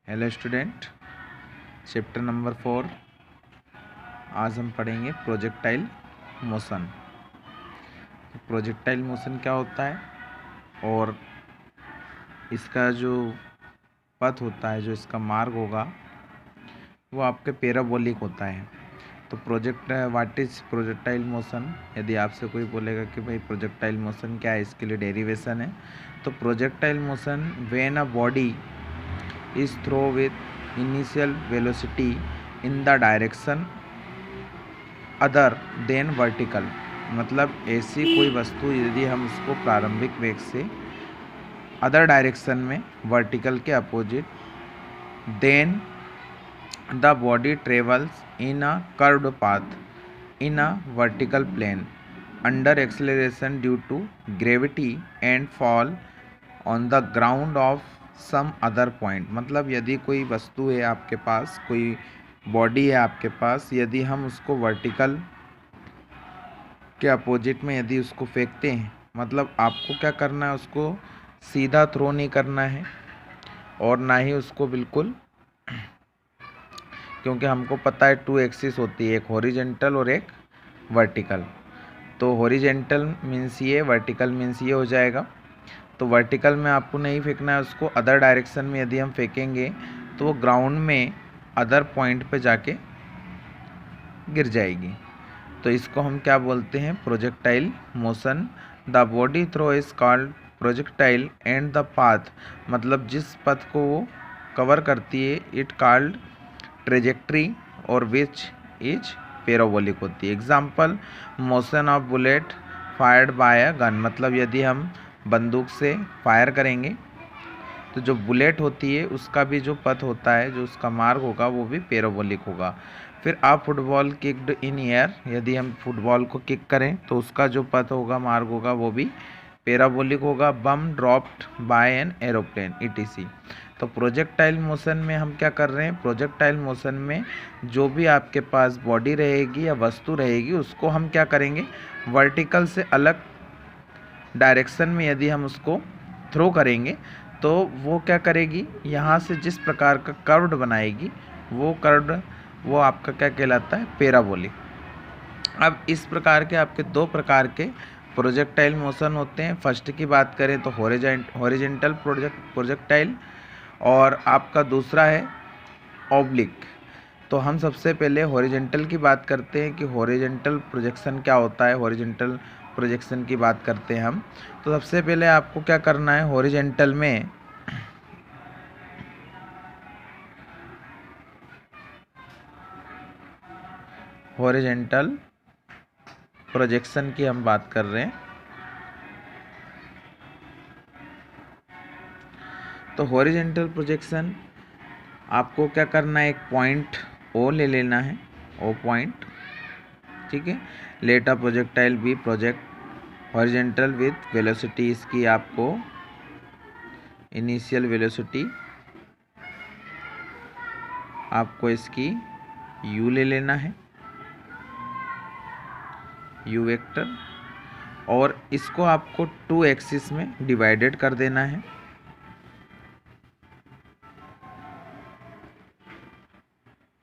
Hello student, chapter number 4। आज हम पढ़ेंगे प्रोजेक्टाइल मोशन। प्रोजेक्टाइल मोशन क्या होता है और इसका जो पथ होता है, जो इसका मार्ग होगा, वो आपके पैराबोलिक होता है। तो व्हाट इज प्रोजेक्टाइल मोशन? यदि आपसे कोई बोलेगा कि भाई प्रोजेक्टाइल मोशन क्या है, इसके लिए डेरिवेशन है। तो projectile motion when a body is throw with initial velocity in the direction other than vertical। मतलब ऐसी कोई वस्तु यदि हम उसको प्रारंभिक वेग से अदर डायरेक्शन में, वर्टिकल के opposite, then the body travels in a curved path in a vertical plane under acceleration due to gravity and fall on the ground of some other point. मतलब यदि कोई वस्तु है आपके पास, कोई बॉडी है आपके पास, यदि हम उसको वर्टिकल के अपोजिट में यदि उसको फेंकते हैं, मतलब आपको क्या करना है, उसको सीधा थ्रो नहीं करना है और ना ही उसको बिल्कुल, क्योंकि हमको पता है 2 एक्सिस होती है, एक हॉरिजेंटल और एक वर्टिकल। तो हॉरिजेंटल मीन्स ये, वर्टिकल मीन्स ये हो जाएगा। तो वर्टिकल में आपको नहीं फेंकना है उसको, अदर डायरेक्शन में यदि हम फेंकेंगे तो वो ग्राउंड में अदर पॉइंट पे जाके गिर जाएगी। तो इसको हम क्या बोलते हैं? Projectile motion. The body throw is called projectile and the path, मतलब जिस पथ को वो कवर करती है, इट कॉल्ड ट्रेजेक्ट्री और विच इज पैराबोलिक होती है। Example, motion of bullet fired by a gun. मतलब यदि हम बंदूक से फायर करेंगे तो जो बुलेट होती है उसका भी जो पथ होता है, जो उसका मार्ग होगा, वो भी पैराबोलिक होगा। फिर आप फुटबॉल किक्ड इन एयर, यदि हम फुटबॉल को किक करें तो उसका जो पथ होगा, मार्ग होगा, वो भी पैराबोलिक होगा। Bomb dropped by an aeroplane etc। तो प्रोजेक्टाइल मोशन में हम क्या कर रहे हैं? प्रोजेक्टाइल मोशन में जो भी आपके पास बॉडी रहेगी या वस्तु रहेगी, उसको हम क्या करेंगे? वर्टिकल से अलग डायरेक्शन में यदि हम उसको थ्रो करेंगे तो वो क्या करेगी, यहाँ से जिस प्रकार का कर्व्ड बनाएगी, वो कर्व्ड वो आपका क्या कहलाता है? पैराबोलिक। अब इस प्रकार के आपके दो प्रकार के प्रोजेक्टाइल मोशन होते हैं। फर्स्ट की बात करें तो हॉरिजेंटल प्रोजेक्टाइल, और आपका दूसरा है ऑब्लिक। तो हम सबसे पहले हॉरिजेंटल की बात करते हैं कि हॉरिजेंटल प्रोजेक्शन क्या होता है। हॉरिजेंटल प्रोजेक्शन की बात करते हैं हम, तो सबसे पहले आपको क्या करना है? हॉरिजेंटल में हॉरिजेंटल प्रोजेक्शन की हम बात कर रहे हैं। तो हॉरिजेंटल प्रोजेक्शन आपको क्या करना है? एक पॉइंट ओ ले लेना है, ओ पॉइंट, ठीक है। Let a projectile be project horizontal with velocity, इसकी आपको इनिशियल वेलोसिटी आपको इसकी u ले लेना है, u वेक्टर, और इसको आपको 2 एक्सिस में डिवाइडेड कर देना है।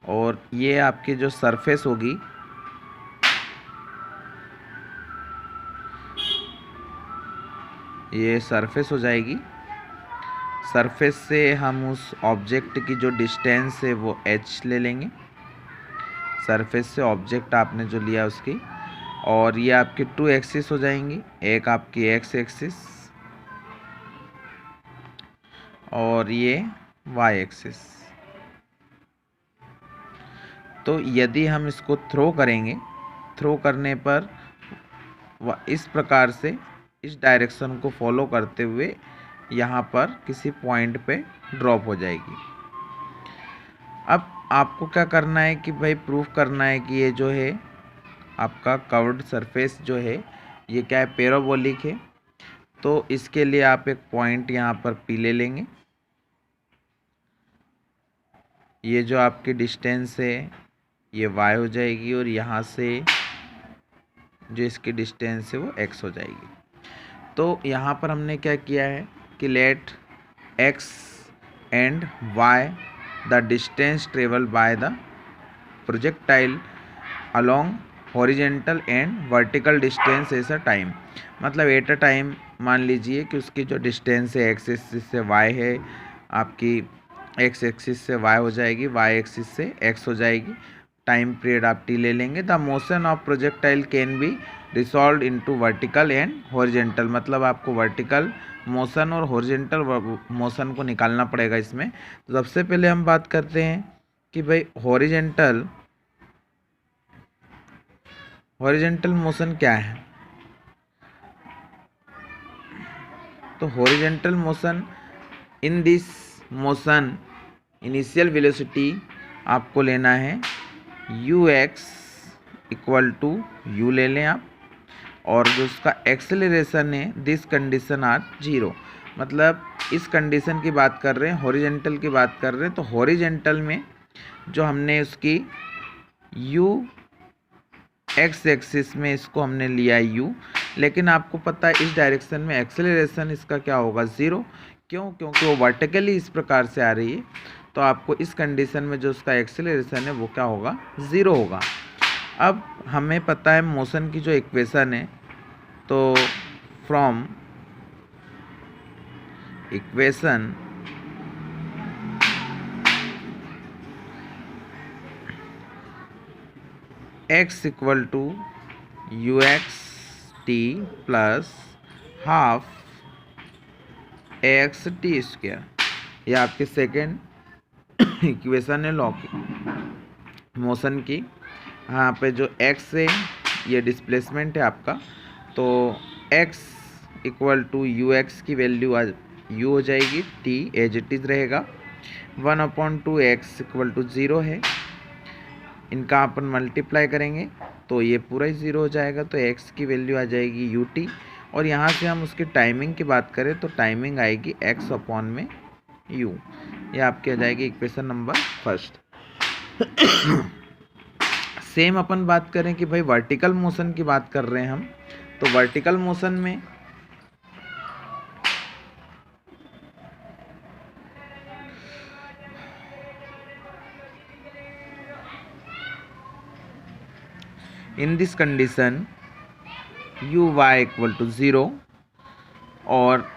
और ये आपकी जो सरफेस होगी, ये सरफेस हो जाएगी। सरफेस से हम उस ऑब्जेक्ट की जो डिस्टेंस है वो h ले लेंगे, सरफेस से ऑब्जेक्ट आपने जो लिया उसकी, और ये आपकी 2 एक्सिस हो जाएंगी। एक आपकी x एक्सिस और ये y एक्सिस। तो यदि हम इसको थ्रो करेंगे, थ्रो करने पर इस प्रकार से इस डायरेक्शन को फॉलो करते हुए यहाँ पर किसी पॉइंट पे ड्रॉप हो जाएगी। अब आपको क्या करना है कि भाई प्रूफ करना है कि ये जो है आपका कर्व्ड सरफेस जो है, ये क्या है? पैराबोलिक है। तो इसके लिए आप एक पॉइंट यहाँ पर P ले लेंगे। ये जो आपकी डिस्टेंस है ये y हो जाएगी, और यहाँ से जो इसकी डिस्टेंस है वो x हो जाएगी। तो यहाँ पर हमने क्या किया है कि late x and y the distance traveled by the projectile along horizontal and vertical distance as a time। मतलब एट अ टाइम मान लीजिए कि उसकी जो डिस्टेंस है एक्स एक्सिस से वाई है, आपकी एक्स एक्सिस से वाई हो जाएगी, वाई एक्सिस से एक्स हो जाएगी, टाइम पीरियड आप टी ले लेंगे। The motion of projectile can be resolve into vertical and horizontal. मतलब आपको वर्टिकल मोशन और हॉरिजेंटल मोशन को निकालना पड़ेगा इसमें। तो सबसे पहले हम बात करते हैं कि भाई हॉरिजेंटल मोशन क्या है। तो horizontal motion, in this motion initial velocity आपको लेना है ux इक्वल टू यू ले लें आप, और जो उसका एक्सेलरेशन है दिस कंडीशन आर जीरो। मतलब इस कंडीशन की बात कर रहे हैं, हॉरिजेंटल की बात कर रहे हैं। तो हॉरिजेंटल में जो हमने उसकी u एक्स एक्सिस में इसको हमने लिया u, लेकिन आपको पता है इस डायरेक्शन में एक्सेलरेशन इसका क्या होगा, ज़ीरो। क्यों? क्योंकि वो वर्टिकली इस प्रकार से आ रही है। तो आपको इस कंडीशन में जो उसका एक्सेलरेशन है वो क्या होगा, ज़ीरो होगा। अब हमें पता है मोशन की जो इक्वेशन है, तो from equation x equal to u x t plus half a x t square, ये आपके सेकेंड इक्वेशन है लॉ की, मोशन की। यहाँ पे जो x है ये डिस्प्लेसमेंट है आपका, तो x equal to u x की वैल्यू आज u हो जाएगी, t एज इट इज़ रहेगा, 1/2 x इक्वल टू 0 है। इनका अपन मल्टीप्लाई करेंगे तो ये पूरा ही 0 हो जाएगा। तो x की वैल्यू आ जाएगी ut, और यहाँ से हम उसकी टाइमिंग की बात करें तो टाइमिंग आएगी x अपॉन में u। ये आपकी आ जाएगी इक्वेशन नंबर फर्स्ट। सेम अपन बात करें कि भाई वर्टिकल मोशन की बात कर रहे हैं हम, तो वर्टिकल मोशन में in this condition u y equal to 0 और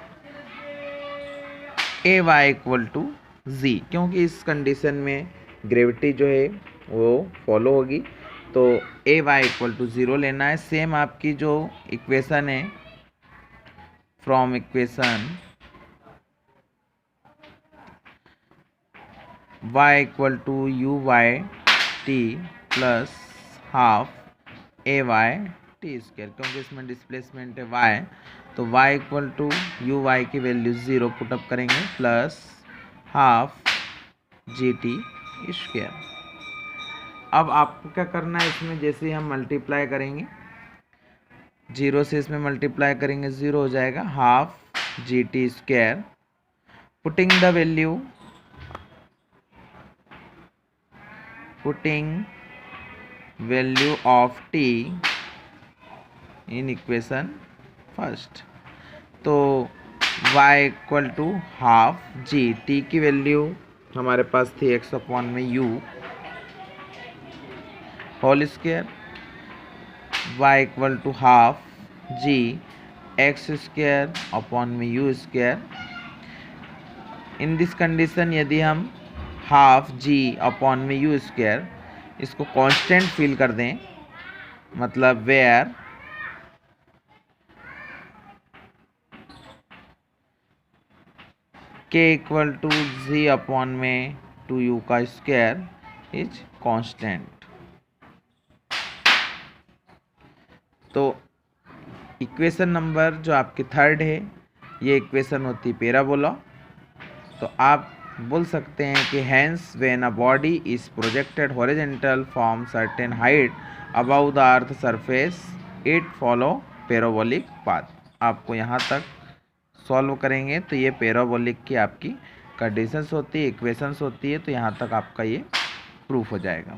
a y equal to g, क्योंकि इस कंडीशन में ग्रेविटी जो है वो फॉलो होगी। तो ए वाई इक्वल टू 0 लेना है। सेम आपकी जो इक्वेशन है from equation y equal to u y t plus half a y t square, क्योंकि इसमें डिस्प्लेसमेंट है y, तो y equal to u y की वैल्यू 0 पुटअप करेंगे plus half g t square. अब आपको क्या करना है, इसमें जैसे ही हम मल्टीप्लाई करेंगे 0 से इसमें मल्टीप्लाई करेंगे 0 हो जाएगा, half g t square, putting the value of t in equation first. तो y equal to half g, t की वैल्यू हमारे पास थी x अपॉन में u whole square, y equal to half g x square upon में u square. In this condition यदि हम half g upon में u स्क्वायर इसको कांस्टेंट फील कर दें, मतलब where k equal to g upon में 2u का स्क्वायर इज कांस्टेंट। तो इक्वेशन नंबर जो आपकी थर्ड है ये इक्वेशन होती पैराबोला। तो आप बोल सकते हैं कि hence when a body is projected horizontal from certain height above the earth surface it follow parabolic path. आपको यहाँ तक सॉल्व करेंगे तो ये पैराबोलिक की आपकी कंडीशंस होती है, इक्वेशंस होती है, तो यहाँ तक आपका ये प्रूफ हो जाएगा।